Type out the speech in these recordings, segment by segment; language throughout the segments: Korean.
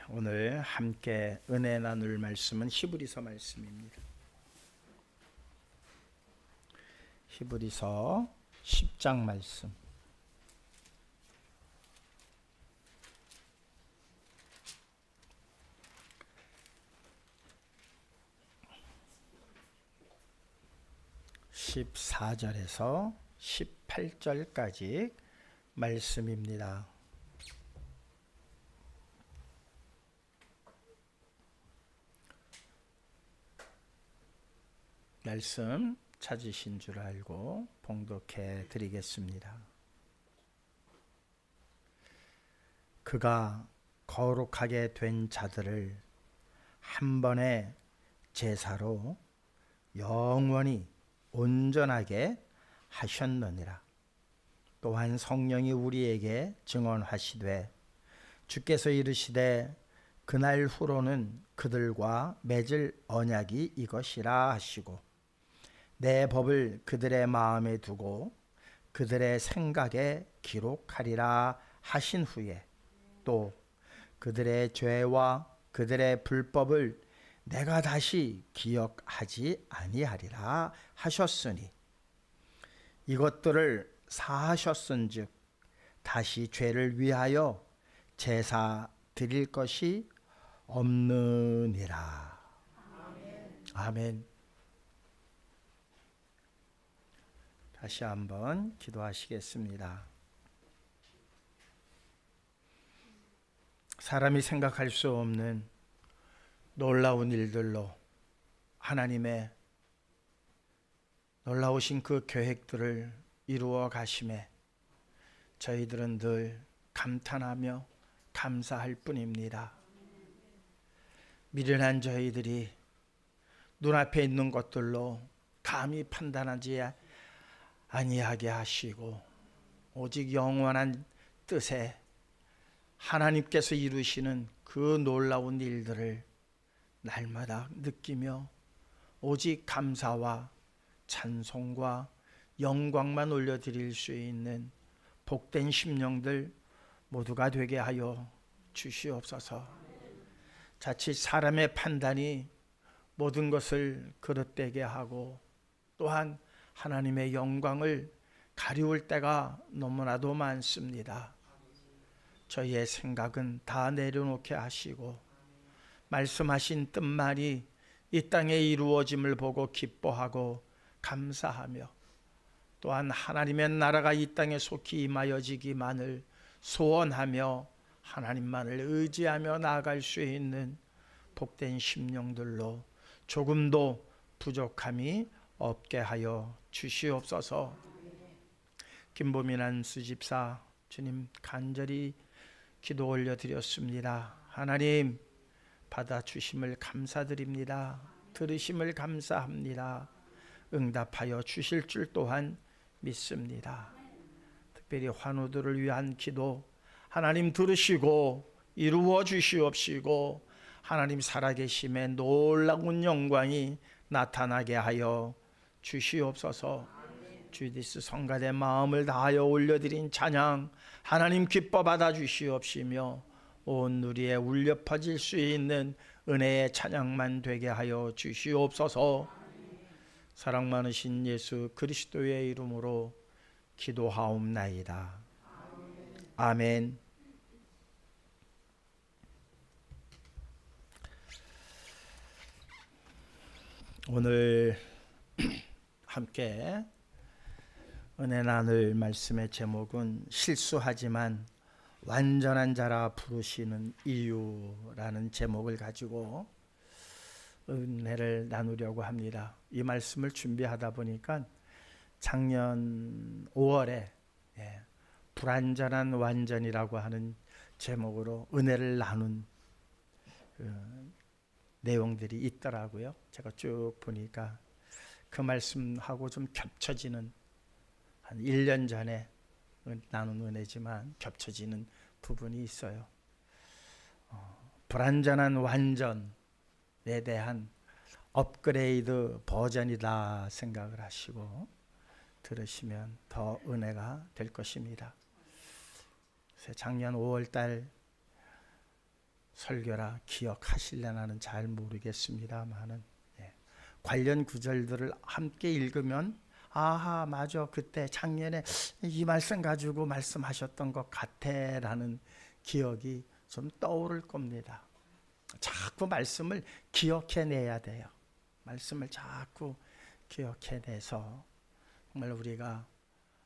오늘 함께 은혜 나눌 말씀은 히브리서 말씀입니다. 히브리서 10장 말씀. (14절에서 18절까지) 말씀입니다. 말씀 찾으신 줄 알고 봉독해 드리겠습니다. 그가 거룩하게 된 자들을 한 번의 제사로 영원히 온전하게 하셨느니라. 또한 성령이 우리에게 증언하시되 주께서 이르시되 그날 후로는 그들과 맺을 언약이 이것이라 하시고 내 법을 그들의 마음에 두고 그들의 생각에 기록하리라 하신 후에 또 그들의 죄와 그들의 불법을 내가 다시 기억하지 아니하리라 하셨으니 이것들을 사하셨은즉 다시 죄를 위하여 제사 드릴 것이 없느니라. 아멘. 다시 한번 기도하시겠습니다. 사람이 생각할 수 없는 놀라운 일들로 하나님의 놀라우신 그 계획들을 이루어 가심에 저희들은 늘 감탄하며 감사할 뿐입니다. 미련한 저희들이 눈앞에 있는 것들로 감히 판단하지 아니하게 하시고 오직 영원한 뜻에 하나님께서 이루시는 그 놀라운 일들을 날마다 느끼며 오직 감사와 찬송과 영광만 올려드릴 수 있는 복된 심령들 모두가 되게 하여 주시옵소서. 자칫 사람의 판단이 모든 것을 그릇되게 하고 또한 하나님의 영광을 가리울 때가 너무나도 많습니다. 저희의 생각은 다 내려놓게 하시고 말씀하신 뜻만이 이 땅에 이루어짐을 보고 기뻐하고 감사하며 또한 하나님의 나라가 이 땅에 속히 임하여지기만을 소원하며 하나님만을 의지하며 나아갈 수 있는 복된 심령들로 조금도 부족함이 없게 하여 주시옵소서. 김보민 수집사 주님 간절히 기도 올려드렸습니다. 하나님 받아주심을 감사드립니다. 들으심을 감사합니다. 응답하여 주실 줄 또한 믿습니다. 특별히 환우들을 위한 기도 하나님 들으시고 이루어 주시옵시고 하나님 살아계심의 놀라운 영광이 나타나게 하여 주시옵소서. 주디스 성가대 마음을 다하여 올려드린 찬양 하나님 기뻐 받아 주시옵시며 온 누리에 울려 퍼질 수 있는 은혜의 찬양만 되게 하여 주시옵소서. 사랑 많으신 예수 그리스도의 이름으로 기도하옵나이다. 아멘. 오늘 함께 은혜 나눌 말씀의 제목은 실수하지만 완전한 자라 부르시는 이유라는 제목을 가지고 은혜를 나누려고 합니다. 이 말씀을 준비하다 보니까 작년 5월에 불완전한 완전이라고 하는 제목으로 은혜를 나눈 내용들이 있더라고요. 제가 쭉 보니까 그 말씀하고 좀 겹쳐지는 한 1년 전에 나눈 은혜지만 겹쳐지는 부분이 있어요. 불완전한 완전에 대한 업그레이드 버전이다 생각을 하시고 들으시면 더 은혜가 될 것입니다. 그래서 작년 5월 달 설교라 기억하실려나는 잘 모르겠습니다만은, 관련 구절들을 함께 읽으면 아하, 맞아, 그때 작년에 이 말씀 가지고 말씀하셨던 것 같아라는 기억이 좀 떠오를 겁니다. 자꾸 말씀을 기억해내야 돼요. 말씀을 자꾸 기억해내서 정말 우리가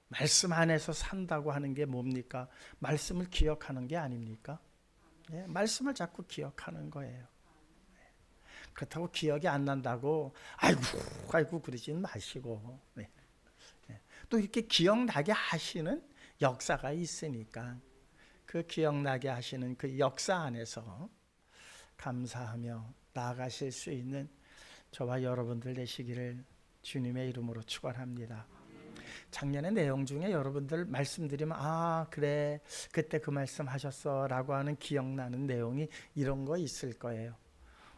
말씀 안에서 산다고 하는 게 뭡니까? 말씀을 기억하는 게 아닙니까? 말씀을 자꾸 기억하는 거예요. 그렇다고 기억이 안 난다고 아이고 그러지는 마시고, 또 이렇게 기억나게 하시는 역사가 있으니까 그 기억나게 하시는 그 역사 안에서 감사하며 나아가실 수 있는 저와 여러분들 되시기를 주님의 이름으로 축원합니다. 작년의 내용 중에 여러분들 말씀드리면 아 그래 그때 그 말씀 하셨어 라고 하는 기억나는 내용이 이런 거 있을 거예요.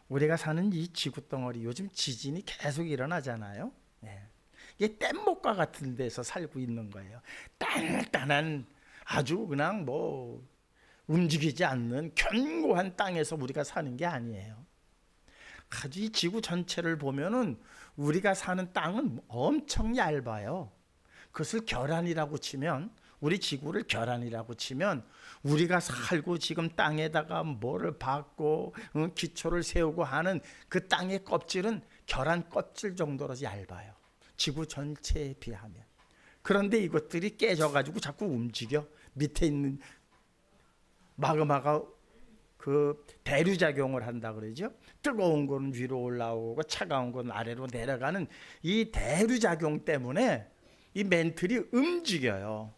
우리가 사는 이 지구덩어리 요즘 지진이 계속 일어나잖아요. 이게 뗏목과 같은 데서 살고 있는 거예요. 단단한 아주 그냥 뭐 움직이지 않는 견고한 땅에서 우리가 사는 게 아니에요. 아주 이 지구 전체를 보면은 우리가 사는 땅은 엄청 얇아요. 그것을 결안이라고 치면, 우리 지구를 결안이라고 치면 우리가 살고 지금 땅에다가 뭐를 박고 기초를 세우고 하는 그 땅의 껍질은 결안 껍질 정도로 얇아요. 지구 전체에 비하면. 그런데 이것들이 깨져가지고 자꾸 움직여. 밑에 있는 마그마가 그 대류작용을 한다 그러죠. 뜨거운 건 위로 올라오고 차가운 건 아래로 내려가는 이 대류작용 때문에 이 멘틀이 움직여요.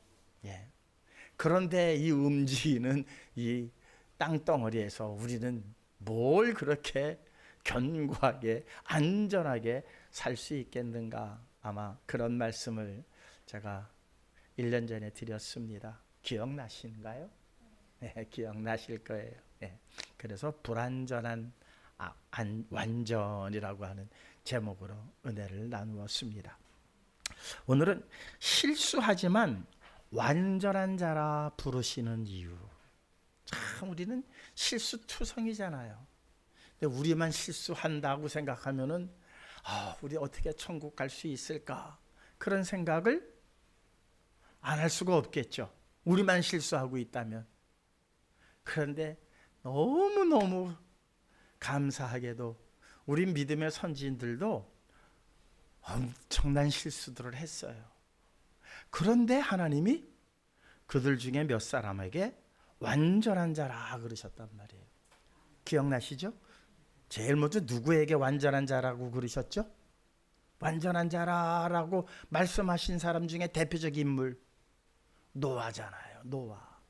그런데 이 움직이는 이 땅덩어리에서 우리는 뭘 그렇게 견고하게 안전하게 살 수 있겠는가. 아마 그런 말씀을 제가 1년 전에 드렸습니다. 기억나시는가요? 기억나실 거예요. 그래서 불완전한 완전이라고 하는 제목으로 은혜를 나누었습니다. 오늘은 실수하지만 완전한 자라 부르시는 이유. 참 우리는 실수투성이잖아요. 근데 우리만 실수한다고 생각하면은 우리 어떻게 천국 갈 수 있을까? 그런 생각을 안 할 수가 없겠죠. 우리만 실수하고 있다면. 그런데 너무너무 감사하게도 우리 믿음의 선지인들도 엄청난 실수들을 했어요. 그런데 하나님이 그들 중에 몇 사람에게 완전한 자라 그러셨단 말이에요. 기억나시죠? 제일 먼저 누구에게 완전한 자라고 그러셨죠? 완전한 자라라고 말씀하신 사람 중에 대표적 인물 노아잖아요. 노아.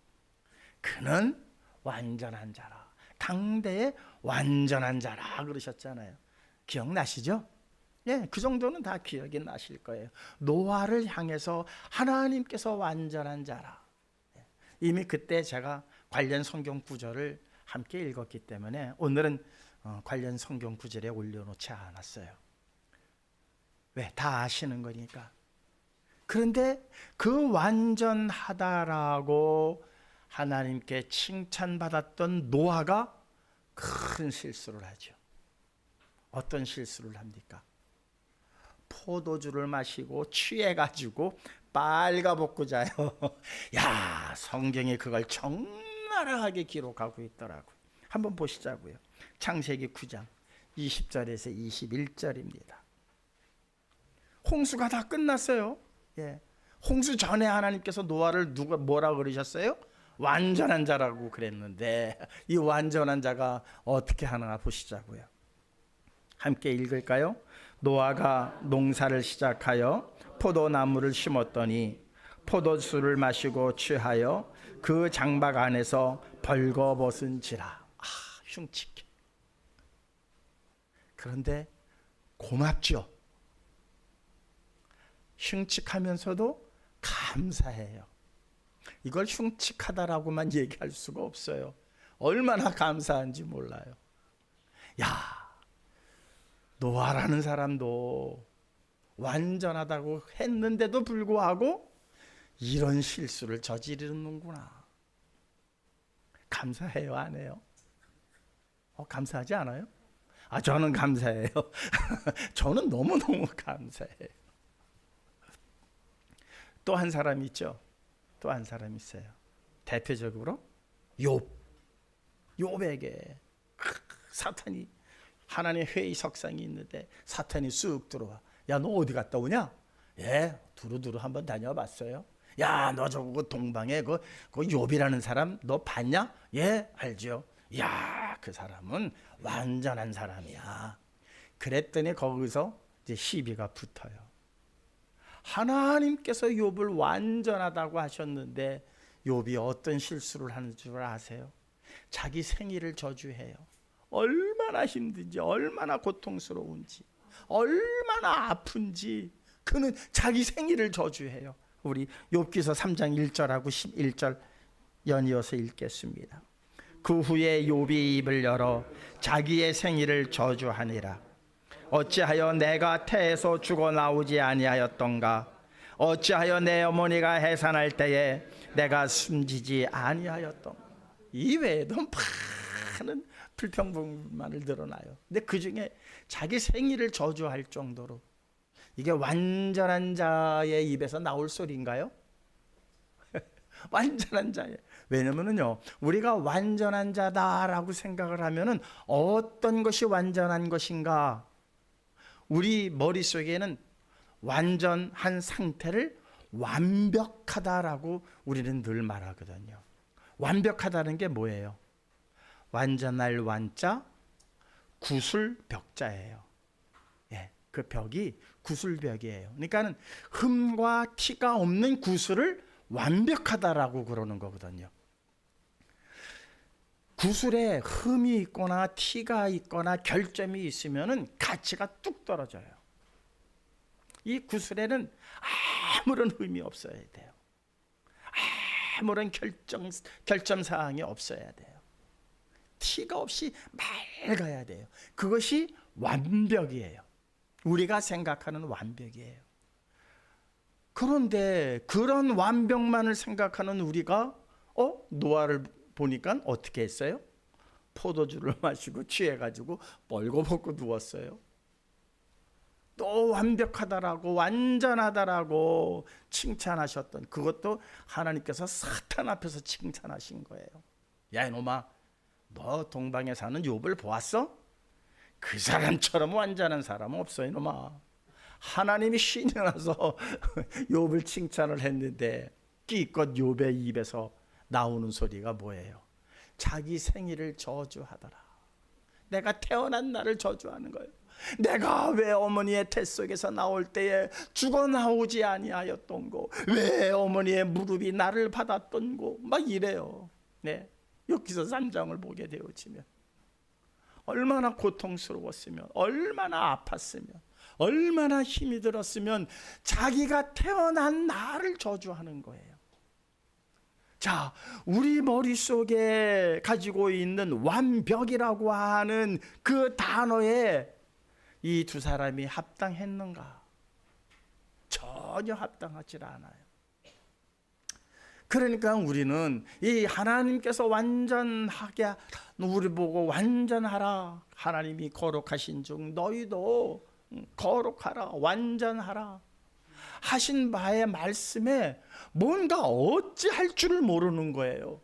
그는 완전한 자라. 당대의 완전한 자라 그러셨잖아요. 기억나시죠? 그 정도는 다 기억이 나실 거예요. 노아를 향해서 하나님께서 완전한 자라. 이미 그때 제가 관련 성경 구절을 함께 읽었기 때문에 오늘은 관련 성경 구절에 올려놓지 않았어요. 왜? 다 아시는 거니까. 그런데 그 완전하다라고 하나님께 칭찬받았던 노아가 큰 실수를 하죠. 어떤 실수를 합니까? 포도주를 마시고 취해가지고 빨가벗고 자요. 야, 성경이 그걸 적나라하게 기록하고 있더라고요. 한번 보시자고요. 창세기 9장 20절에서 21절입니다. 홍수가 다 끝났어요. 홍수 전에 하나님께서 노아를 뭐라 그러셨어요? 완전한 자라고 그랬는데 이 완전한 자가 어떻게 하나 보시자고요. 함께 읽을까요? 노아가 농사를 시작하여 포도나무를 심었더니 포도수를 마시고 취하여 그 장막 안에서 벌거벗은지라. 흉측해. 그런데 고맙죠. 흉측하면서도 감사해요. 이걸 흉측하다라고만 얘기할 수가 없어요. 얼마나 감사한지 몰라요. 야, 노아라는 사람도 완전하다고 했는데도 불구하고 이런 실수를 저지르는구나. 감사해요, 안 해요? 감사하지 않아요? 저는 감사해요. 저는 너무너무 감사해요. 또 한 사람 있죠. 또 한 사람 있어요. 대표적으로 욥에게 사탄이, 하나님의 회의 석상이 있는데 사탄이 쑥 들어와. 야, 너 어디 갔다 오냐? 예, 두루두루 한번 다녀봤어요. 야, 너 저거 동방에 그 욥이라는 사람 너 봤냐? 예, 알죠. 야, 그 사람은 완전한 사람이야. 그랬더니 거기서 이제 시비가 붙어요. 하나님께서 욥을 완전하다고 하셨는데 욥이 어떤 실수를 하는 줄 아세요? 자기 생일을 저주해요. 얼마나 힘든지, 얼마나 고통스러운지, 얼마나 아픈지 그는 자기 생일을 저주해요. 우리 욥기서 3장 1절하고 11절 연이어서 읽겠습니다. 그 후에 욥이 입을 열어 자기의 생일을 저주하니라. 어찌하여 내가 태에서 죽어 나오지 아니하였던가? 어찌하여 내 어머니가 해산할 때에 내가 숨지지 아니하였던가? 이 외에도 많은 불평불만을 늘어나요. 근데 그 중에 자기 생일을 저주할 정도로, 이게 완전한 자의 입에서 나올 소리인가요? 완전한 자예요. 왜냐면은요, 우리가 완전한 자다라고 생각을 하면은 어떤 것이 완전한 것인가? 우리 머릿속에는 완전한 상태를 완벽하다라고 우리는 늘 말하거든요. 완벽하다는 게 뭐예요? 완전할 완자, 구술벽자예요. 예, 그 벽이 구술벽이에요. 그러니까는 흠과 티가 없는 구술을 완벽하다라고 그러는 거거든요. 구술에 흠이 있거나 티가 있거나 결점이 있으면은 가치가 뚝 떨어져요. 이 구술에는 아무런 흠이 없어야 돼요. 아무런 결점 사항이 없어야 돼요. 티가 없이 맑아야 돼요. 그것이 완벽이에요. 우리가 생각하는 완벽이에요. 그런데 그런 완벽만을 생각하는 우리가 노아를 보니까 어떻게 했어요? 포도주를 마시고 취해가지고 벌거벗고 누웠어요. 또 완벽하다라고 완전하다라고 칭찬하셨던, 그것도 하나님께서 사탄 앞에서 칭찬하신 거예요. 야, 이놈아, 너 동방에 사는 욥을 보았어? 그 사람처럼 완전한 사람은 없어, 이놈아. 하나님이 신이 나서 욥을 칭찬을 했는데 기껏 욥의 입에서 나오는 소리가 뭐예요? 자기 생일을 저주하더라. 내가 태어난 날을 저주하는 거예요. 내가 왜 어머니의 태 속에서 나올 때에 죽어 나오지 아니하였던고, 왜 어머니의 무릎이 나를 받았던고, 막 이래요. 네, 욥기서 3장을 보게 되어지면 얼마나 고통스러웠으면, 얼마나 아팠으면, 얼마나 힘이 들었으면 자기가 태어난 나를 저주하는 거예요. 자, 우리 머릿속에 가지고 있는 완벽이라고 하는 그 단어에 이 두 사람이 합당했는가? 전혀 합당하지 않아요. 그러니까 우리는 이 하나님께서 완전하게 우리 보고 완전하라, 하나님이 거룩하신 중 너희도 거룩하라, 완전하라 하신 바의 말씀에 뭔가 어찌할 줄을 모르는 거예요.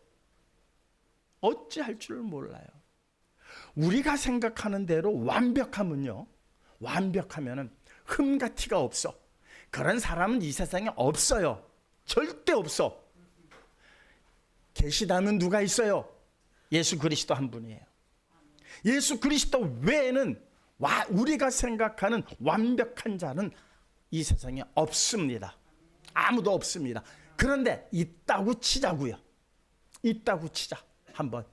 어찌할 줄을 몰라요. 우리가 생각하는 대로 완벽하면요, 완벽하면은 흠과 티가 없어. 그런 사람은 이 세상에 없어요. 절대 없어. 계시다면 누가 있어요? 예수 그리스도 한 분이에요. 예수 그리스도 외에는 우리가 생각하는 완벽한 자는 이 세상에 없습니다. 아무도 없습니다. 그런데 있다고 치자고요. 있다고 치자 한번.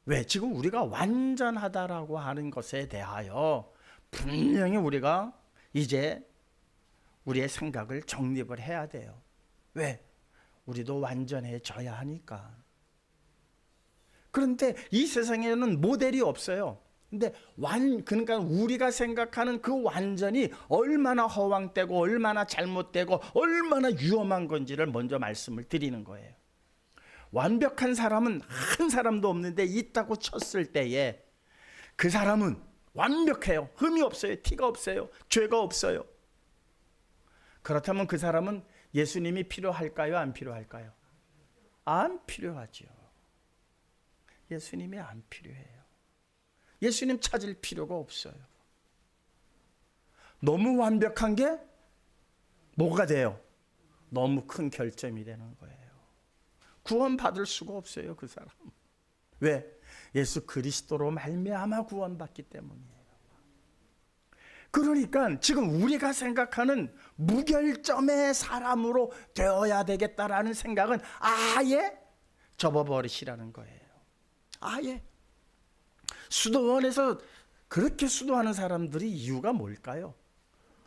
왜? 지금 우리가 완전하다라고 하는 것에 대하여 분명히 우리가 이제 우리의 생각을 정립을 해야 돼요. 왜? 우리도 완전해져야 하니까. 그런데 이 세상에는 모델이 없어요. 근데 그러니까 우리가 생각하는 그 완전이 얼마나 허황되고 얼마나 잘못되고 얼마나 위험한 건지를 먼저 말씀을 드리는 거예요. 완벽한 사람은 한 사람도 없는데 있다고 쳤을 때에 그 사람은 완벽해요. 흠이 없어요. 티가 없어요. 죄가 없어요. 그렇다면 그 사람은 예수님이 필요할까요? 안 필요할까요? 안 필요하죠. 예수님이 안 필요해요. 예수님 찾을 필요가 없어요. 너무 완벽한 게 뭐가 돼요? 너무 큰 결점이 되는 거예요. 구원받을 수가 없어요, 그 사람. 왜? 예수 그리스도로 말미암아 구원받기 때문이에요. 그러니까 지금 우리가 생각하는 무결점의 사람으로 되어야 되겠다라는 생각은 아예 접어버리시라는 거예요. 아예. 수도원에서 그렇게 수도하는 사람들이 이유가 뭘까요?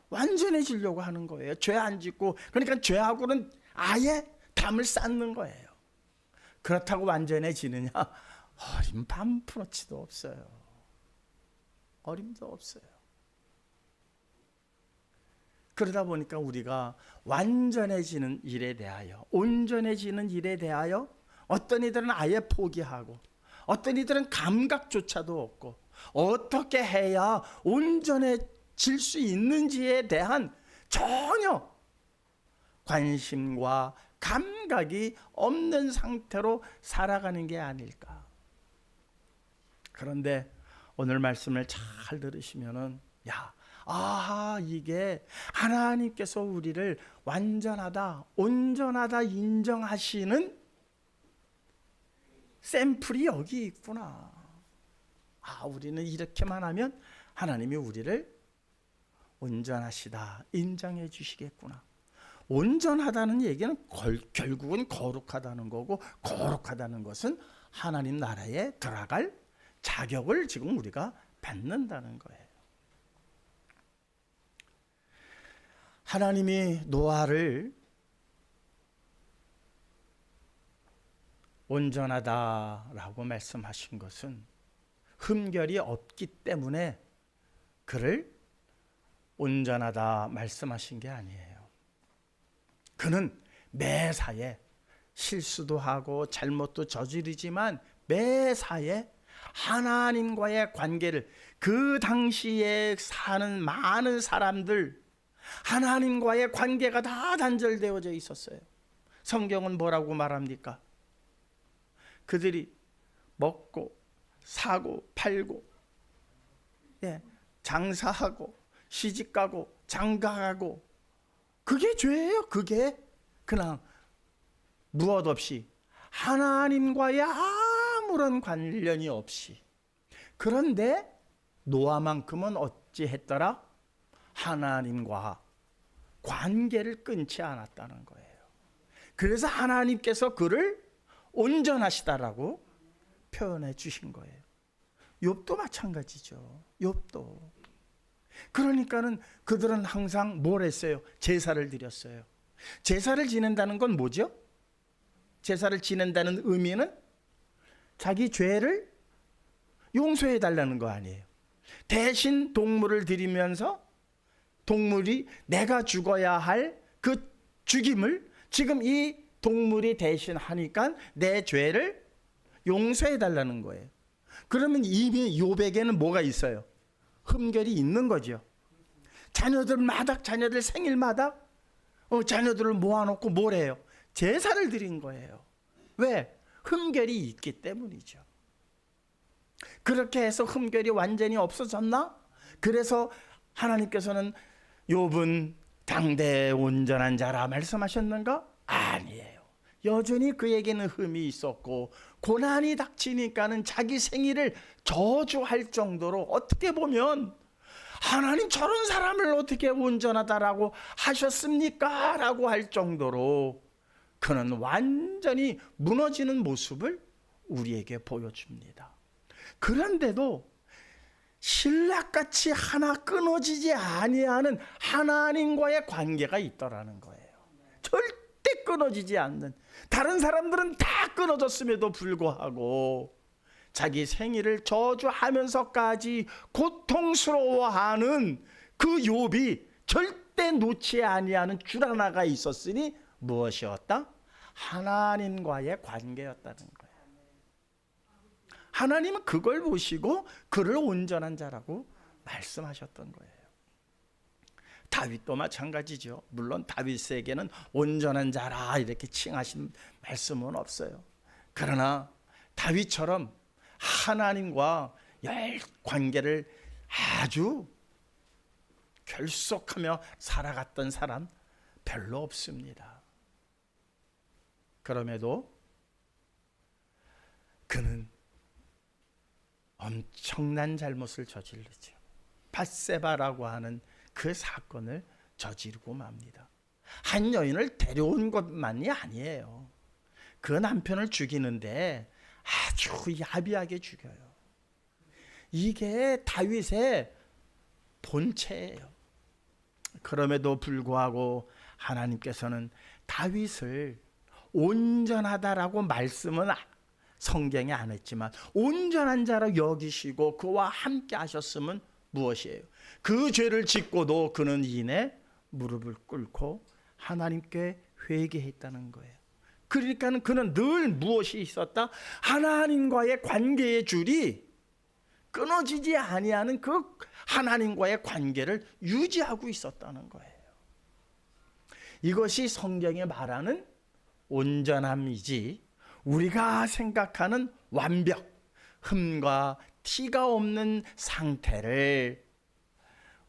완전해지려고 하는 거예요. 죄 안 짓고. 그러니까 죄하고는 아예 담을 쌓는 거예요. 그렇다고 완전해지느냐? 어림 반푼어치도 없어요. 어림도 없어요. 그러다 보니까 우리가 완전해지는 일에 대하여, 온전해지는 일에 대하여 어떤 이들은 아예 포기하고 어떤 이들은 감각조차도 없고 어떻게 해야 온전해질 수 있는지에 대한 전혀 관심과 감각이 없는 상태로 살아가는 게 아닐까. 그런데 오늘 말씀을 잘 들으시면은 이게 하나님께서 우리를 완전하다, 온전하다 인정하시는 샘플이 여기 있구나. 우리는 이렇게만 하면 하나님이 우리를 온전하시다 인정해 주시겠구나. 온전하다는 얘기는 결국은 거룩하다는 거고, 거룩하다는 것은 하나님 나라에 들어갈 자격을 지금 우리가 받는다는 거예요. 하나님이 노아를 온전하다라고 말씀하신 것은 흠결이 없기 때문에 그를 온전하다 말씀하신 게 아니에요. 그는 매사에 실수도 하고 잘못도 저지르지만 매사에 하나님과의 관계를, 그 당시에 사는 많은 사람들 하나님과의 관계가 다 단절되어져 있었어요. 성경은 뭐라고 말합니까? 그들이 먹고 사고 팔고 장사하고 시집가고 장가가고, 그게 죄예요. 그게 그냥 무엇 없이 하나님과의 아무런 관련이 없이. 그런데 노아만큼은 어찌했더라? 하나님과 관계를 끊지 않았다는 거예요. 그래서 하나님께서 그를 온전하시다라고 표현해 주신 거예요. 욥도 마찬가지죠. 욥도. 그러니까는 그들은 항상 뭘 했어요? 제사를 드렸어요. 제사를 지낸다는 건 뭐죠? 제사를 지낸다는 의미는 자기 죄를 용서해 달라는 거 아니에요. 대신 동물을 드리면서 동물이 내가 죽어야 할 그 죽임을 지금 이 동물이 대신 하니까 내 죄를 용서해 달라는 거예요. 그러면 이미 욥에게는 뭐가 있어요? 흠결이 있는 거죠. 자녀들 생일마다 자녀들을 모아놓고 뭘 해요? 제사를 드린 거예요. 왜? 흠결이 있기 때문이죠. 그렇게 해서 흠결이 완전히 없어졌나? 그래서 하나님께서는 욥은 당대 온전한 자라 말씀하셨는가? 아니에요. 여전히 그에게는 흠이 있었고, 고난이 닥치니까는 자기 생일을 저주할 정도로, 어떻게 보면 하나님 저런 사람을 어떻게 온전하다라고 하셨습니까? 라고 할 정도로 그는 완전히 무너지는 모습을 우리에게 보여줍니다. 그런데도 신락같이 하나 끊어지지 아니하는 하나님과의 관계가 있더라는 거예요. 절대 끊어지지 않는. 다른 사람들은 다 끊어졌음에도 불구하고 자기 생일을 저주하면서까지 고통스러워하는 그 욥이 절대 놓지 아니하는 줄 하나가 있었으니 무엇이었다? 하나님과의 관계였다는 거예요. 하나님은 그걸 보시고 그를 온전한 자라고 말씀하셨던 거예요. 다윗도 마찬가지죠. 물론 다윗에게는 온전한 자라 이렇게 칭하신 말씀은 없어요. 그러나 다윗처럼 하나님과 관계를 아주 결속하며 살아갔던 사람 별로 없습니다. 그럼에도 그는 엄청난 잘못을 저지르죠. 밧세바라고 하는 그 사건을 저지르고 맙니다. 한 여인을 데려온 것만이 아니에요. 그 남편을 죽이는데 아주 야비하게 죽여요. 이게 다윗의 본체예요. 그럼에도 불구하고 하나님께서는 다윗을 온전하다라고 말씀은 성경에 안 했지만 온전한 자로 여기시고 그와 함께 하셨음은 무엇이에요? 그 죄를 짓고도 그는 이내 무릎을 꿇고 하나님께 회개했다는 거예요. 그러니까 그는 늘 무엇이 있었다? 하나님과의 관계의 줄이 끊어지지 아니하는 그 하나님과의 관계를 유지하고 있었다는 거예요. 이것이 성경에 말하는 온전함이지 우리가 생각하는 완벽, 흠과 티가 없는 상태를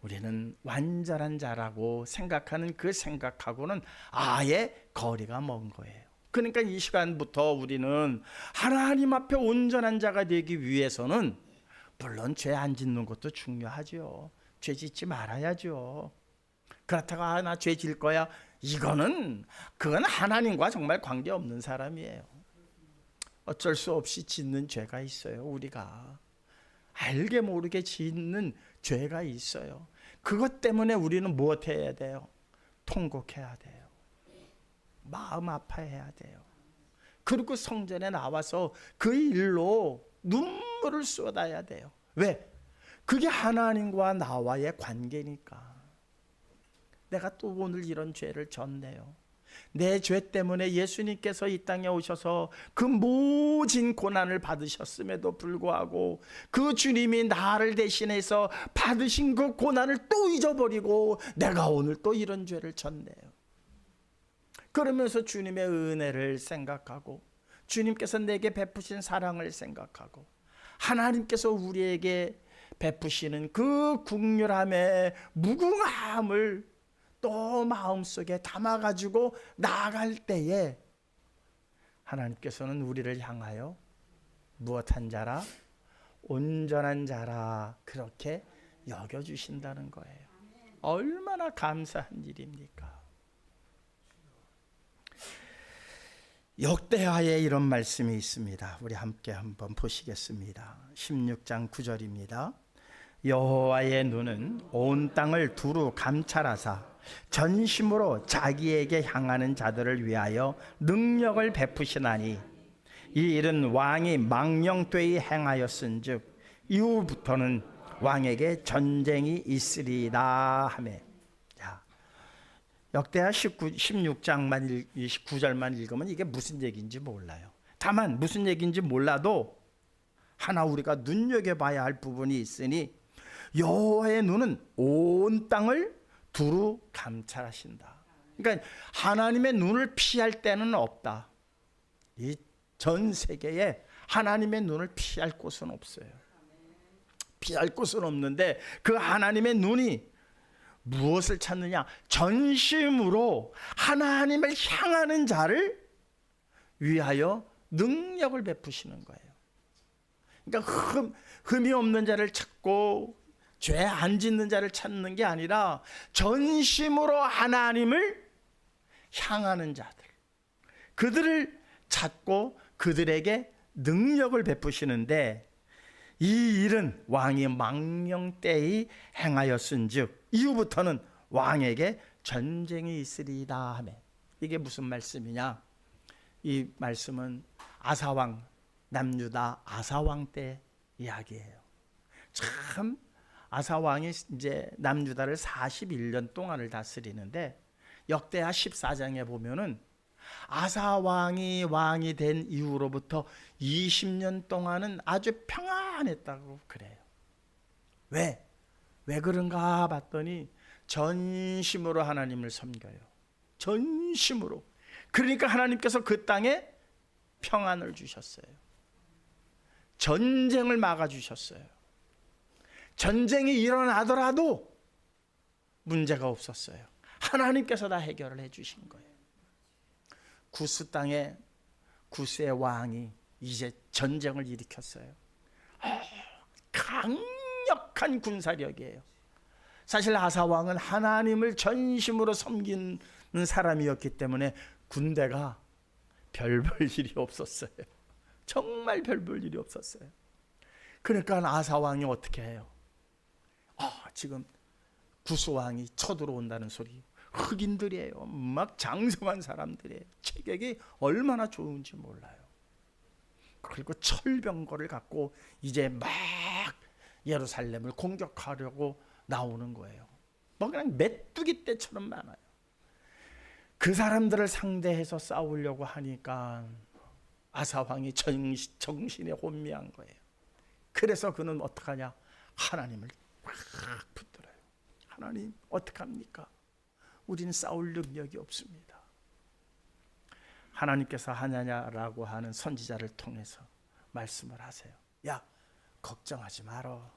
우리는 완전한 자라고 생각하는 그 생각하고는 아예 거리가 먼 거예요. 그러니까 이 시간부터 우리는 하나님 앞에 온전한 자가 되기 위해서는 물론 죄 안 짓는 것도 중요하죠. 죄 짓지 말아야죠. 그렇다고 나 죄 질 거야. 그건 하나님과 정말 관계없는 사람이에요. 어쩔 수 없이 짓는 죄가 있어요. 우리가 알게 모르게 짓는 죄가 있어요. 그것 때문에 우리는 무엇해야 돼요? 통곡해야 돼요. 마음 아파해야 돼요. 그리고 성전에 나와서 그 일로 눈물을 쏟아야 돼요. 왜? 그게 하나님과 나와의 관계니까. 내가 또 오늘 이런 죄를 졌네요. 내 죄 때문에 예수님께서 이 땅에 오셔서 그 모진 고난을 받으셨음에도 불구하고 그 주님이 나를 대신해서 받으신 그 고난을 또 잊어버리고 내가 오늘 또 이런 죄를 졌네요. 그러면서 주님의 은혜를 생각하고 주님께서 내게 베푸신 사랑을 생각하고 하나님께서 우리에게 베푸시는 그 국률함의 무궁함을 또 마음속에 담아가지고 나아갈 때에 하나님께서는 우리를 향하여 무엇한 자라? 온전한 자라 그렇게 여겨주신다는 거예요. 얼마나 감사한 일입니까? 역대하에 이런 말씀이 있습니다. 우리 함께 한번 보시겠습니다. 16장 9절입니다. 여호와의 눈은 온 땅을 두루 감찰하사 전심으로 자기에게 향하는 자들을 위하여 능력을 베푸시나니 이 일은 왕이 망령되이 행하였은즉 이후부터는 왕에게 전쟁이 있으리라 하며. 역대하 16장만 29절만 읽으면 이게 무슨 얘기인지 몰라요. 다만 무슨 얘기인지 몰라도 하나 우리가 눈여겨봐야 할 부분이 있으니 여호와의 눈은 온 땅을 두루 감찰하신다. 그러니까 하나님의 눈을 피할 때는 없다. 이 전 세계에 하나님의 눈을 피할 곳은 없어요. 피할 곳은 없는데 그 하나님의 눈이 무엇을 찾느냐? 전심으로 하나님을 향하는 자를 위하여 능력을 베푸시는 거예요. 그러니까 흠이 없는 자를 찾고 죄 안 짓는 자를 찾는 게 아니라 전심으로 하나님을 향하는 자들, 그들을 찾고 그들에게 능력을 베푸시는데 이 일은 왕이 망령되이 행하였은즉 이후부터는 왕에게 전쟁이 있으리라 하며. 이게 무슨 말씀이냐? 이 말씀은 아사왕, 남유다 아사왕 때 이야기예요. 참 아사왕이 이제 남유다를 41년 동안을 다스리는데 역대하 14장에 보면은 아사 왕이 된 이후로부터 20년 동안은 아주 평안했다고 그래요. 왜? 왜 그런가 봤더니 전심으로 하나님을 섬겨요. 전심으로. 그러니까 하나님께서 그 땅에 평안을 주셨어요. 전쟁을 막아주셨어요. 전쟁이 일어나더라도 문제가 없었어요. 하나님께서 다 해결을 해주신 거예요. 구스 땅에 구스의 왕이 이제 전쟁을 일으켰어요. 강력한 군사력이에요. 사실 아사 왕은 하나님을 전심으로 섬기는 사람이었기 때문에 군대가 별 볼 일이 없었어요. 정말 별 볼 일이 없었어요. 그러니까 아사 왕이 어떻게 해요? 지금 구스 왕이 쳐들어온다는 소리. 흑인들이에요. 막 장성한 사람들이에요. 체격이 얼마나 좋은지 몰라요. 그리고 철병거를 갖고 이제 막 예루살렘을 공격하려고 나오는 거예요. 뭐 그냥 메뚜기 떼처럼 많아요. 그 사람들을 상대해서 싸우려고 하니까 아사 왕이 정신에 혼미한 거예요. 그래서 그는 어떡하냐? 하나님을 확 붙들어요. 하나님 어떡합니까? 우리는 싸울 능력이 없습니다. 하나님께서 하냐냐라고 하는 선지자를 통해서 말씀을 하세요. 야, 걱정하지 말어.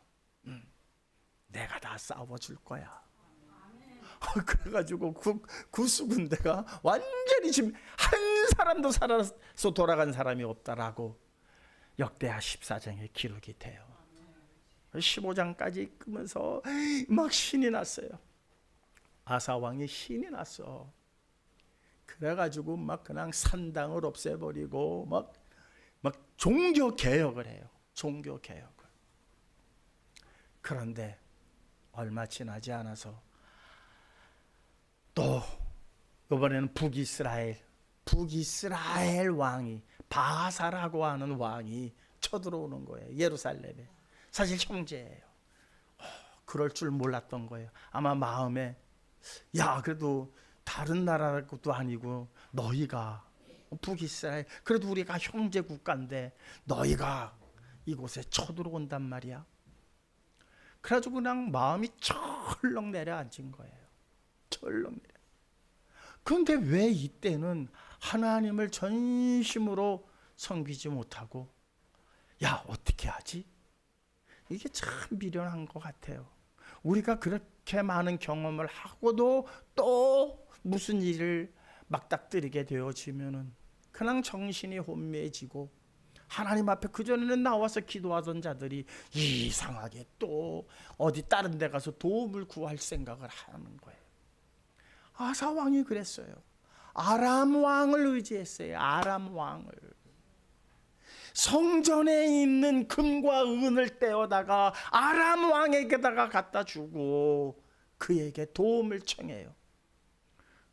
내가 다 싸워줄 거야. 그래가지고 구스 군대가 완전히 지금 한 사람도 살아서 돌아간 사람이 없다라고 역대하 14장에 기록이 돼요. 15장까지 읽으면서 막 신이 났어요. 아사 왕이 신이 났어. 그래가지고 막 그냥 산당을 없애버리고 막 종교 개혁을 해요. 종교 개혁을. 그런데 얼마 지나지 않아서 또 이번에는 북이스라엘 왕이 바사라고 하는 왕이 쳐들어오는 거예요. 예루살렘에. 사실 형제예요. 그럴 줄 몰랐던 거예요. 아마 마음에 야, 그래도 다른 나라도 아니고 너희가 북이스라엘, 그래도 우리가 형제 국가인데 너희가 이곳에 쳐들어온단 말이야. 그래가지고 그냥 마음이 철렁 내려앉은 거예요. 철렁 내려. 그런데 왜 이때는 하나님을 전심으로 섬기지 못하고 야, 어떻게 하지? 이게 참 미련한 것 같아요. 우리가 그렇게 많은 경험을 하고도 또 무슨 일을 막닥뜨리게 되어지면은 그냥 정신이 혼미해지고 하나님 앞에 그전에는 나와서 기도하던 자들이 이상하게 또 어디 다른 데 가서 도움을 구할 생각을 하는 거예요. 아사 왕이 그랬어요. 아람 왕을 의지했어요. 아람 왕을. 성전에 있는 금과 은을 떼어다가 아람 왕에게다가 갖다 주고 그에게 도움을 청해요.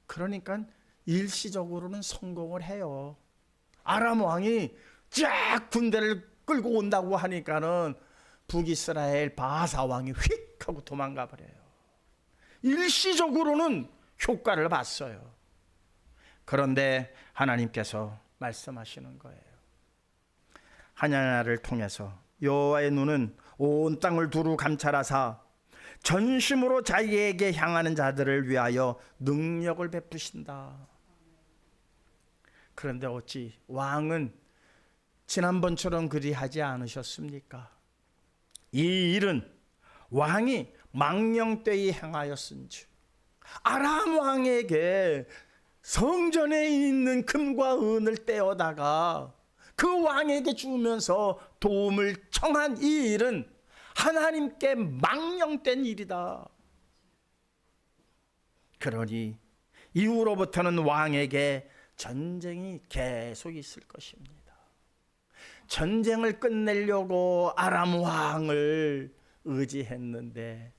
그러니까 일시적으로는 성공을 해요. 아람 왕이 쫙 군대를 끌고 온다고 하니까는 북이스라엘 바사 왕이 휙 하고 도망가 버려요. 일시적으로는 효과를 봤어요. 그런데 하나님께서 말씀하시는 거예요. 하냐냐를 통해서 여호와의 눈은 온 땅을 두루 감찰하사 전심으로 자기에게 향하는 자들을 위하여 능력을 베푸신다. 그런데 어찌 왕은 지난번처럼 그리하지 않으셨습니까? 이 일은 왕이 망령되이 행하였은즉 아람 왕에게 성전에 있는 금과 은을 떼어다가 그 왕에게 주면서 도움을 청한 이 일은 하나님께 망령된 일이다. 그러니 이후로부터는 왕에게 전쟁이 계속 있을 것입니다. 전쟁을 끝내려고 아람 왕을 의지했는데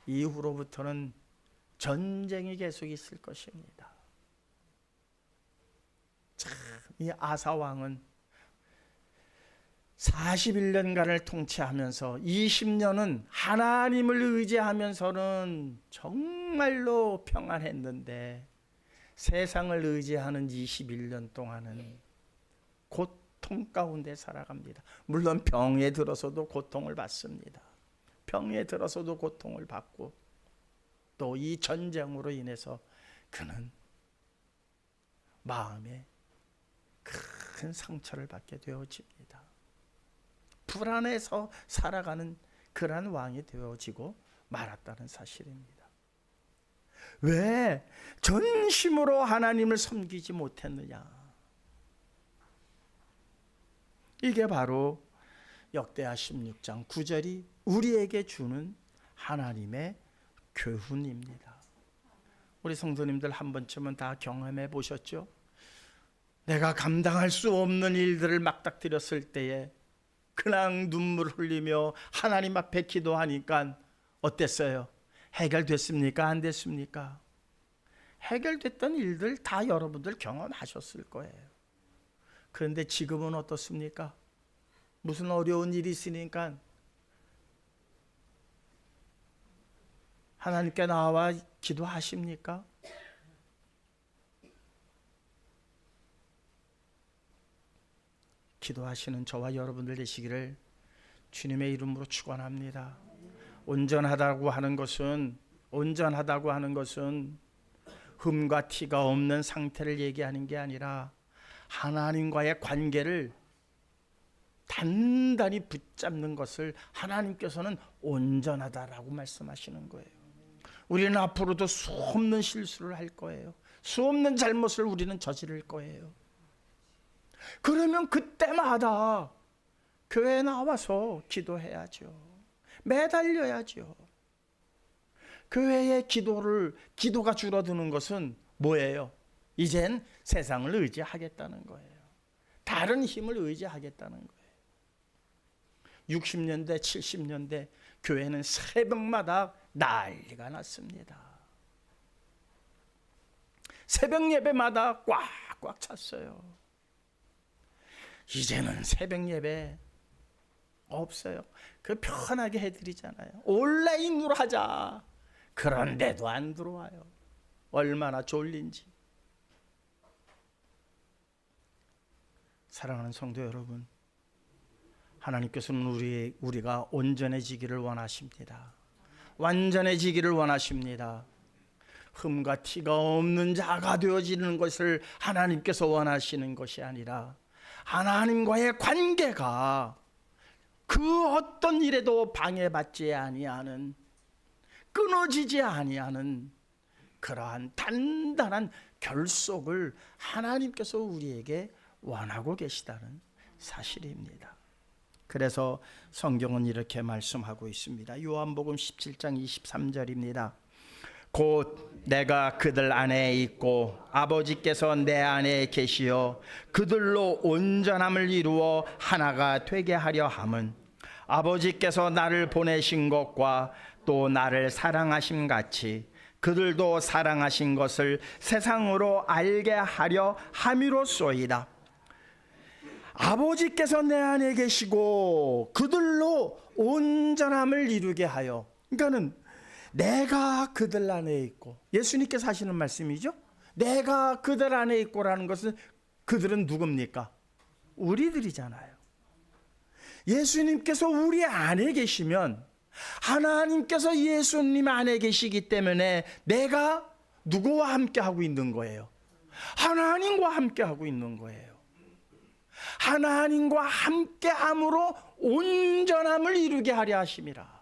이후로부터는 전쟁이 계속 있을 것입니다. 참, 이 아사 왕은 41년간을 통치하면서 20년은 하나님을 의지하면서는 정말로 평안했는데 세상을 의지하는 21년 동안은 고통 가운데 살아갑니다. 물론 병에 들어서도 고통을 받습니다. 병에 들어서도 고통을 받고 또 이 전쟁으로 인해서 그는 마음에 큰 상처를 받게 되어집니다. 불안해서 살아가는 그러한 왕이 되어지고 말았다는 사실입니다. 왜 전심으로 하나님을 섬기지 못했느냐? 이게 바로 역대하 16장 9절이 우리에게 주는 하나님의 교훈입니다. 우리 성도님들 한 번쯤은 다 경험해 보셨죠? 내가 감당할 수 없는 일들을 막닥뜨렸을 때에 그냥 눈물 흘리며 하나님 앞에 기도하니까 어땠어요? 해결됐습니까? 안 됐습니까? 해결됐던 일들 다 여러분들 경험하셨을 거예요. 그런데 지금은 어떻습니까? 무슨 어려운 일이 있으니까 하나님께 나와 기도하십니까? 기도하시는 저와 여러분들 되시기를 주님의 이름으로 축원합니다. 온전하다고 하는 것은 흠과 티가 없는 상태를 얘기하는 게 아니라 하나님과의 관계를 단단히 붙잡는 것을 하나님께서는 온전하다라고 말씀하시는 거예요. 우리는 앞으로도 수없는 실수를 할 거예요. 수없는 잘못을 우리는 저지를 거예요. 그러면 그때마다 교회에 나와서 기도해야죠. 매달려야죠. 교회의 기도가 줄어드는 것은 뭐예요? 이젠 세상을 의지하겠다는 거예요. 다른 힘을 의지하겠다는 거예요. 60년대, 70년대 교회는 새벽마다 난리가 났습니다. 새벽 예배마다 꽉꽉 찼어요. 이제는 새벽 예배 없어요. 그 편하게 해드리잖아요. 온라인으로 하자. 그런데도 안 들어와요. 얼마나 졸린지. 사랑하는 성도 여러분, 하나님께서는 우리가 온전해지기를 원하십니다. 완전해지기를 원하십니다. 흠과 티가 없는 자가 되어지는 것을 하나님께서 원하시는 것이 아니라 하나님과의 관계가 그 어떤 일에도 방해받지 아니하는, 끊어지지 아니하는 그러한 단단한 결속을 하나님께서 우리에게 원하고 계시다는 사실입니다. 그래서 성경은 이렇게 말씀하고 있습니다. 요한복음 17장 23절입니다. 곧 내가 그들 안에 있고 아버지께서 내 안에 계시어 그들로 온전함을 이루어 하나가 되게 하려 함은 아버지께서 나를 보내신 것과 또 나를 사랑하심 같이 그들도 사랑하신 것을 세상으로 알게 하려 함이로소이다. 아버지께서 내 안에 계시고 그들로 온전함을 이루게 하여, 그러니까는 내가 그들 안에 있고, 예수님께서 하시는 말씀이죠. 내가 그들 안에 있고라는 것은 그들은 누굽니까? 우리들이잖아요. 예수님께서 우리 안에 계시면 하나님께서 예수님 안에 계시기 때문에 내가 누구와 함께 하고 있는 거예요? 하나님과 함께 하고 있는 거예요. 하나님과 함께함으로 온전함을 이루게 하려 하심이라.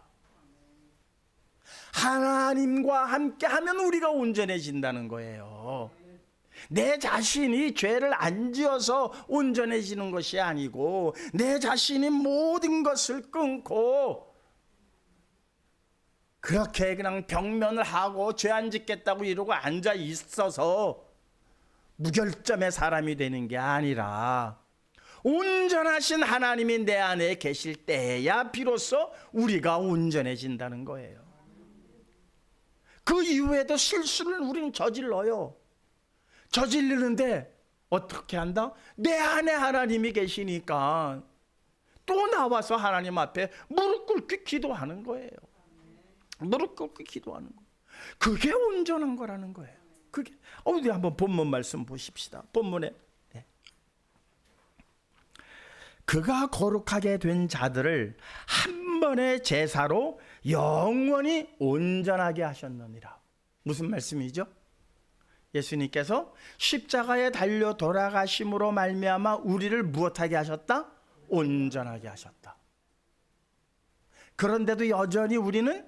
하나님과 함께하면 우리가 온전해진다는 거예요. 내 자신이 죄를 안 지어서 온전해지는 것이 아니고 내 자신이 모든 것을 끊고 그렇게 그냥 병면을 하고 죄 안 짓겠다고 이러고 앉아 있어서 무결점의 사람이 되는 게 아니라 온전하신 하나님이 내 안에 계실 때야 비로소 우리가 온전해진다는 거예요. 그 이후에도 실수를 우리는 저질러요. 저지르는데 어떻게 한다? 내 안에 하나님이 계시니까 또 나와서 하나님 앞에 무릎 꿇고 기도하는 거예요. 무릎 꿇고 기도하는 거예요. 그게 온전한 거라는 거예요. 그게 우리 한번 본문 말씀 보십시다. 본문에 그가 거룩하게 된 자들을 한 번의 제사로 영원히 온전하게 하셨느니라. 무슨 말씀이죠? 예수님께서 십자가에 달려 돌아가심으로 말미암아 우리를 무엇하게 하셨다? 온전하게 하셨다. 그런데도 여전히 우리는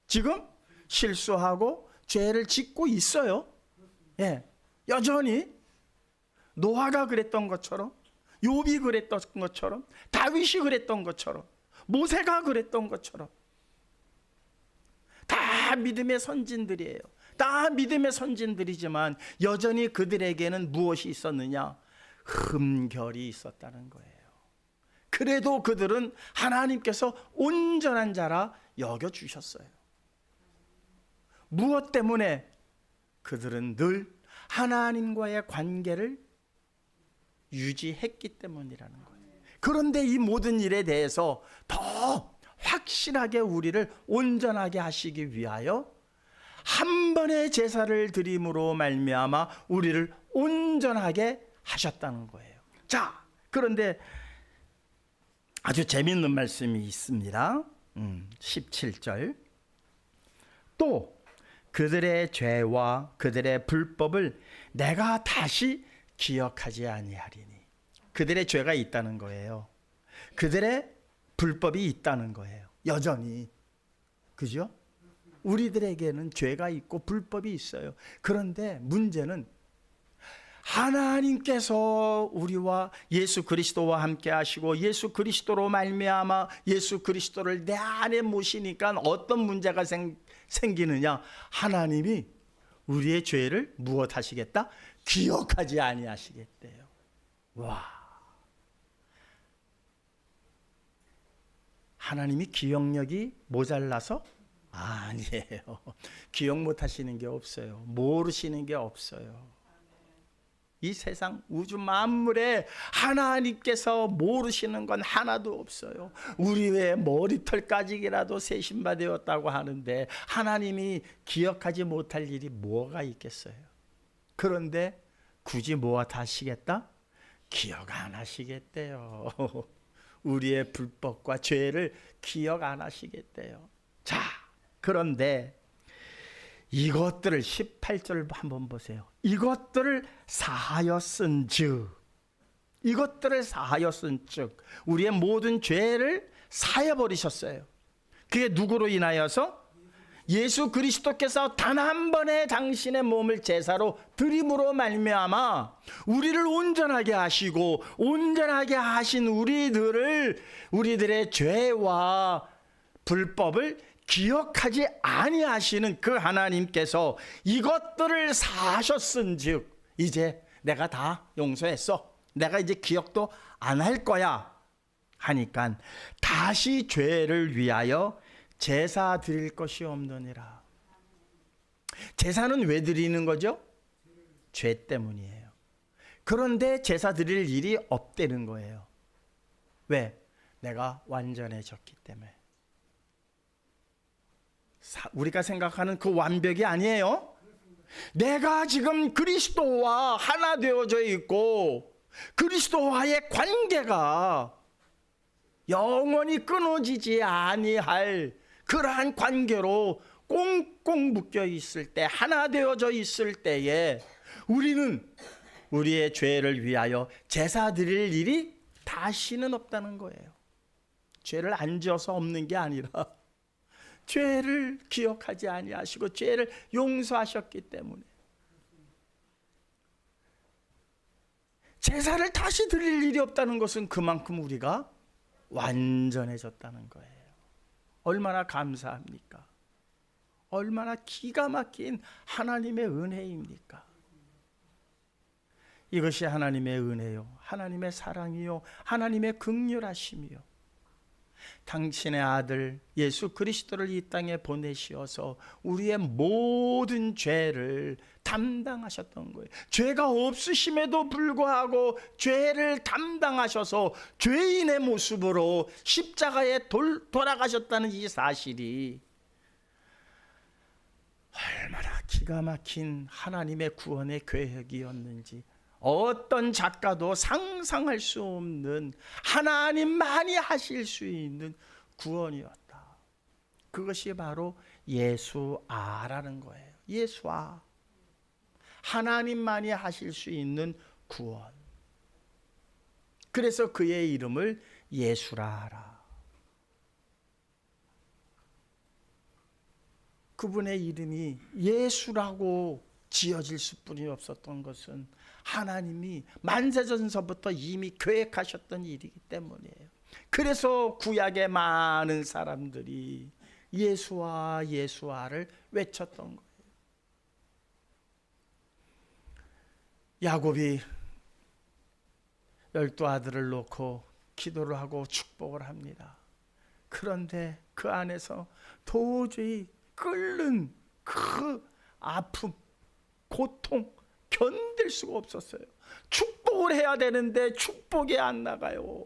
지금 실수하고 죄를 짓고 있어요. 여전히 노아가 그랬던 것처럼, 욥이 그랬던 것처럼, 다윗이 그랬던 것처럼, 모세가 그랬던 것처럼 다 믿음의 선진들이에요. 다 믿음의 선진들이지만 여전히 그들에게는 무엇이 있었느냐? 흠결이 있었다는 거예요. 그래도 그들은 하나님께서 온전한 자라 여겨주셨어요. 무엇 때문에? 그들은 늘 하나님과의 관계를 유지했기 때문이라는 거예요. 그런데 이 모든 일에 대해서 더 확실하게 우리를 온전하게 하시기 위하여 한 번의 제사를 드림으로 말미암아 우리를 온전하게 하셨다는 거예요. 자, 그런데 아주 재미있는 말씀이 있습니다. 17절. 또 그들의 죄와 그들의 불법을 내가 다시 기억하지 아니하리니. 그들의 죄가 있다는 거예요. 그들의 불법이 있다는 거예요. 여전히. 그죠? 우리들에게는 죄가 있고 불법이 있어요. 그런데 문제는 하나님께서 우리와 예수 그리스도와 함께 하시고 예수 그리스도로 말미암아 예수 그리스도를 내 안에 모시니까 어떤 문제가 생기느냐? 하나님이 우리의 죄를 무엇 하시겠다? 기억하지 아니하시겠대요. 와, 하나님이 기억력이 모자라서? 아니에요. 기억 못 하시는 게 없어요. 모르시는 게 없어요. 이 세상 우주 만물에 하나님께서 모르시는 건 하나도 없어요. 우리의 머리털까지라도 세신바되었다고 하는데 하나님이 기억하지 못할 일이 뭐가 있겠어요? 그런데 굳이 무엇 하시겠다? 기억 안 하시겠대요. 우리의 불법과 죄를 기억 안 하시겠대요. 자, 그런데 이것들을 18절 한번 보세요. 이것들을 사하였은즉, 이것들을 사하였은즉 우리의 모든 죄를 사해버리셨어요. 그게 누구로 인하여서? 예수 그리스도께서 단 한 번의 당신의 몸을 제사로 드림으로 말미암아 우리를 온전하게 하시고 온전하게 하신 우리들의 죄와 불법을 기억하지 아니하시는 그 하나님께서 이것들을 사하셨은즉, 이제 내가 다 용서했어, 내가 이제 기억도 안 할 거야 하니까 다시 죄를 위하여 제사 드릴 것이 없느니라. 제사는 왜 드리는 거죠? 죄 때문이에요. 그런데 제사 드릴 일이 없다는 거예요. 왜? 내가 완전해졌기 때문에. 우리가 생각하는 그 완벽이 아니에요. 내가 지금 그리스도와 하나 되어져 있고 그리스도와의 관계가 영원히 끊어지지 아니할 그러한 관계로 꽁꽁 묶여 있을 때, 하나 되어져 있을 때에 우리는 우리의 죄를 위하여 제사 드릴 일이 다시는 없다는 거예요. 죄를 안 지어서 없는 게 아니라 죄를 기억하지 아니하시고 죄를 용서하셨기 때문에 제사를 다시 드릴 일이 없다는 것은 그만큼 우리가 완전해졌다는 거예요. 얼마나 감사합니까? 얼마나 기가 막힌 하나님의 은혜입니까? 이것이 하나님의 은혜요, 하나님의 사랑이요, 하나님의 긍휼하심이요, 당신의 아들 예수 그리스도를 이 땅에 보내시어서 우리의 모든 죄를 담당하셨던 거예요. 죄가 없으심에도 불구하고 죄를 담당하셔서 죄인의 모습으로 십자가에 돌아가셨다는 이 사실이 얼마나 기가 막힌 하나님의 구원의 계획이었는지 어떤 작가도 상상할 수 없는 하나님만이 하실 수 있는 구원이었다. 그것이 바로 예수아라는 거예요. 예수아, 하나님만이 하실 수 있는 구원. 그래서 그의 이름을 예수라 하라. 그분의 이름이 예수라고 지어질 수뿐이 없었던 것은 하나님이 만세전서부터 이미 계획하셨던 일이기 때문이에요. 그래서 구약의 많은 사람들이 예수아 예수아를 외쳤던 거예요. 야곱이 12아들을 놓고 기도를 하고 축복을 합니다. 그런데 그 안에서 도저히 끓는 그 아픔, 고통 견딜 수가 없었어요. 축복을 해야 되는데 축복이 안 나가요.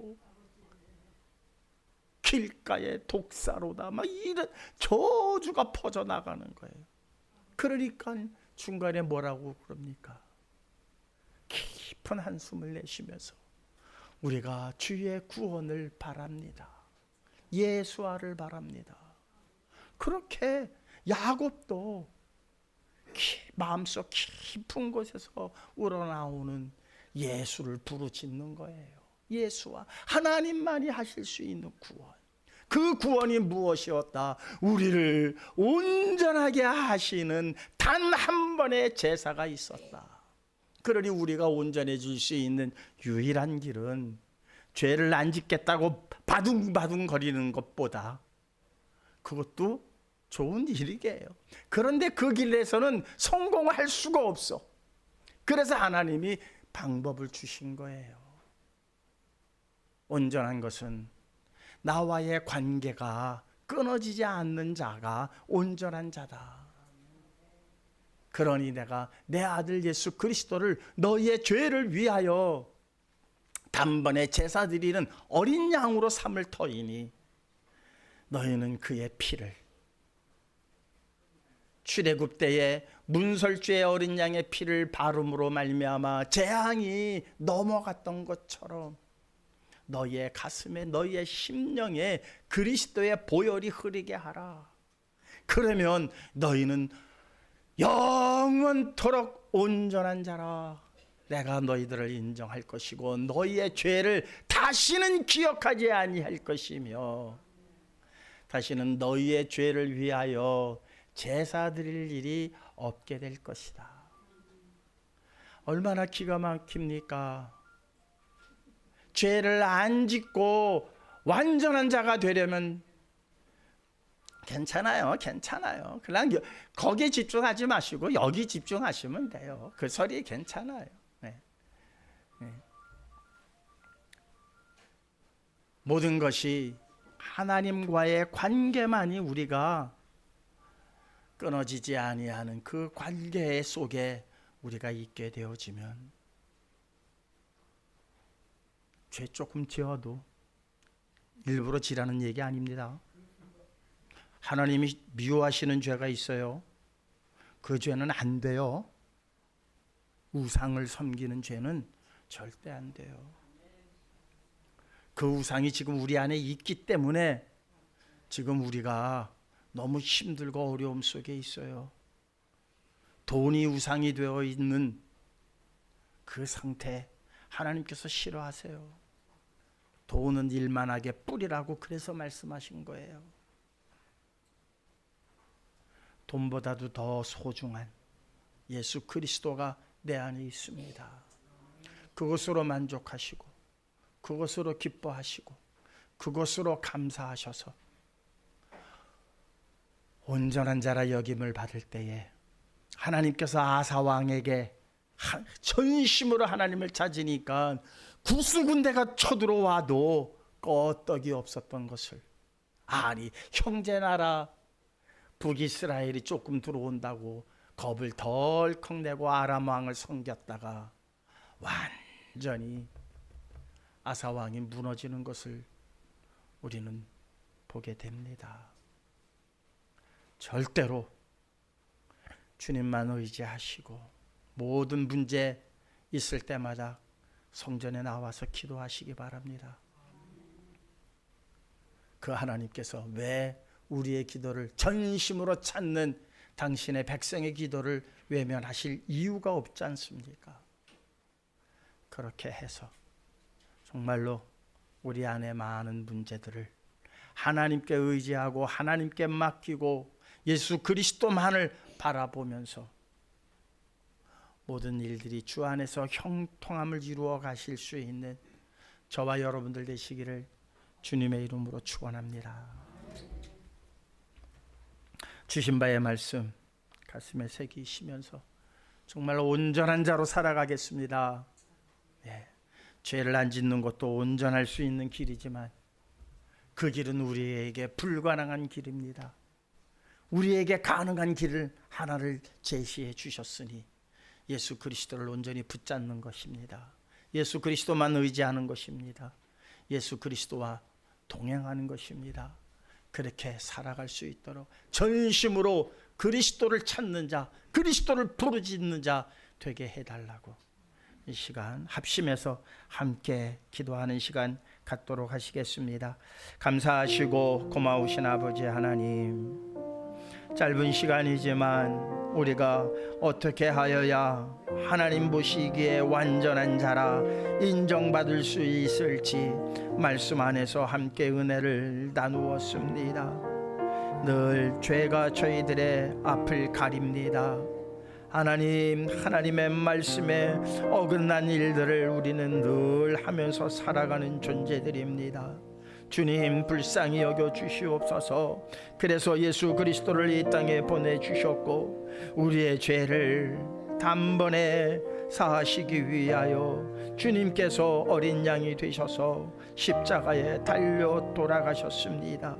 길가에 독사로다 막 이런 저주가 퍼져나가는 거예요. 그러니까 중간에 뭐라고 그럽니까? 깊은 한숨을 내쉬면서 우리가 주의 구원을 바랍니다. 예수아를 바랍니다. 그렇게 야곱도 마음속 깊은 곳에서 우러나오는 예수를 부르짖는 거예요. 예수와 하나님만이 하실 수 있는 구원. 그 구원이 무엇이었다? 우리를 온전하게 하시는 단 한 번의 제사가 있었다. 그러니 우리가 온전해질 수 있는 유일한 길은 죄를 안 짓겠다고 바둥바둥 거리는 것보다, 그것도 좋은 일이게요. 그런데 그 길에서는 성공할 수가 없어. 그래서 하나님이 방법을 주신 거예요. 온전한 것은 나와의 관계가 끊어지지 않는 자가 온전한 자다. 그러니 내가 내 아들 예수 그리스도를 너희의 죄를 위하여 단번에 제사 드리는 어린 양으로 삼을 터이니 너희는 그의 피를, 출애굽 때에 문설주의 어린 양의 피를 바름으로 말미암아 재앙이 넘어갔던 것처럼 너희의 가슴에, 너희의 심령에 그리스도의 보혈이 흐르게 하라. 그러면 너희는 영원토록 온전한 자라. 내가 너희들을 인정할 것이고 너희의 죄를 다시는 기억하지 아니할 것이며 다시는 너희의 죄를 위하여 제사 드릴 일이 없게 될 것이다. 얼마나 기가 막힙니까? 죄를 안 짓고 완전한 자가 되려면 괜찮아요. 그냥 거기에 집중하지 마시고 여기 집중하시면 돼요. 그 소리 괜찮아요. 네. 모든 것이 하나님과의 관계만이 우리가 끊어지지 아니하는 그 관계 속에 우리가 있게 되어지면, 죄 조금 지어도 일부러 지라는 얘기 아닙니다. 하나님이 미워하시는 죄가 있어요. 그 죄는 안 돼요. 우상을 섬기는 죄는 절대 안 돼요. 그 우상이 지금 우리 안에 있기 때문에 지금 우리가 너무 힘들고 어려움 속에 있어요. 돈이 우상이 되어 있는 그 상태 하나님께서 싫어하세요. 돈은 일만하게 뿌리라고 그래서 말씀하신 거예요. 돈보다도 더 소중한 예수 그리스도가 내 안에 있습니다. 그것으로 만족하시고 그것으로 기뻐하시고 그것으로 감사하셔서 온전한 자라 여김을 받을 때에 하나님께서 아사 왕에게 전심으로 하나님을 찾으니까 구수군대가 쳐들어와도 끄떡이 없었던 것을, 아니 형제 나라 북이스라엘이 조금 들어온다고 겁을 덜컥 내고 아람 왕을 섬겼다가 완전히 아사 왕이 무너지는 것을 우리는 보게 됩니다. 절대로 주님만 의지하시고 모든 문제 있을 때마다 성전에 나와서 기도하시기 바랍니다. 그 하나님께서 왜 우리의 기도를 전심으로 찾는 당신의 백성의 기도를 외면하실 이유가 없지 않습니까? 그렇게 해서 정말로 우리 안에 많은 문제들을 하나님께 의지하고 하나님께 맡기고 예수 그리스도만을 바라보면서 모든 일들이 주 안에서 형통함을 이루어 가실 수 있는 저와 여러분들 되시기를 주님의 이름으로 축원합니다. 주신 바의 말씀 가슴에 새기시면서 정말로 온전한 자로 살아가겠습니다. 네, 죄를 안 짓는 것도 온전할 수 있는 길이지만 그 길은 우리에게 불가능한 길입니다. 우리에게 가능한 길을 하나를 제시해 주셨으니 예수 그리스도를 온전히 붙잡는 것입니다. 예수 그리스도만 의지하는 것입니다. 예수 그리스도와 동행하는 것입니다. 그렇게 살아갈 수 있도록 전심으로 그리스도를 찾는 자, 그리스도를 부르짖는 자 되게 해달라고 이 시간 합심해서 함께 기도하는 시간 갖도록 하시겠습니다. 감사하시고 고마우신 아버지 하나님, 짧은 시간이지만 우리가 어떻게 하여야 하나님 보시기에 완전한 자라 인정받을 수 있을지 말씀 안에서 함께 은혜를 나누었습니다. 늘 죄가 저희들의 앞을 가립니다. 하나님, 하나님의 말씀에 어긋난 일들을 우리는 늘 하면서 살아가는 존재들입니다. 주님, 불쌍히 여겨 주시옵소서. 그래서 예수 그리스도를 이 땅에 보내주셨고 우리의 죄를 단번에 사하시기 위하여 주님께서 어린 양이 되셔서 십자가에 달려 돌아가셨습니다.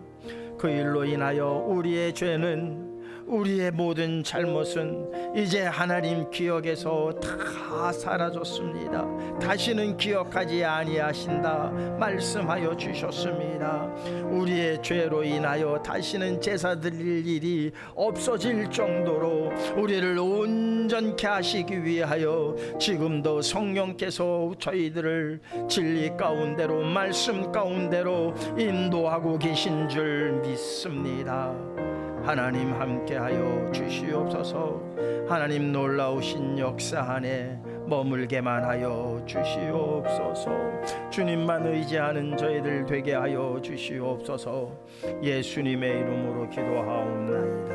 그 일로 인하여 우리의 죄는, 우리의 모든 잘못은 이제 하나님 기억에서 다 사라졌습니다. 다시는 기억하지 아니하신다 말씀하여 주셨습니다. 우리의 죄로 인하여 다시는 제사 드릴 일이 없어질 정도로 우리를 온전케 하시기 위하여 지금도 성령께서 저희들을 진리 가운데로, 말씀 가운데로 인도하고 계신 줄 믿습니다. 하나님 함께하여 주시옵소서. 하나님 놀라우신 역사 안에 머물게만 하여 주시옵소서. 주님만 의지하는 저희들 되게 하여 주시옵소서. 예수님의 이름으로 기도하옵나이다.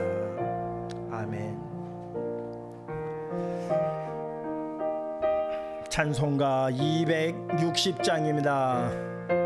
아멘. 찬송가 260장입니다.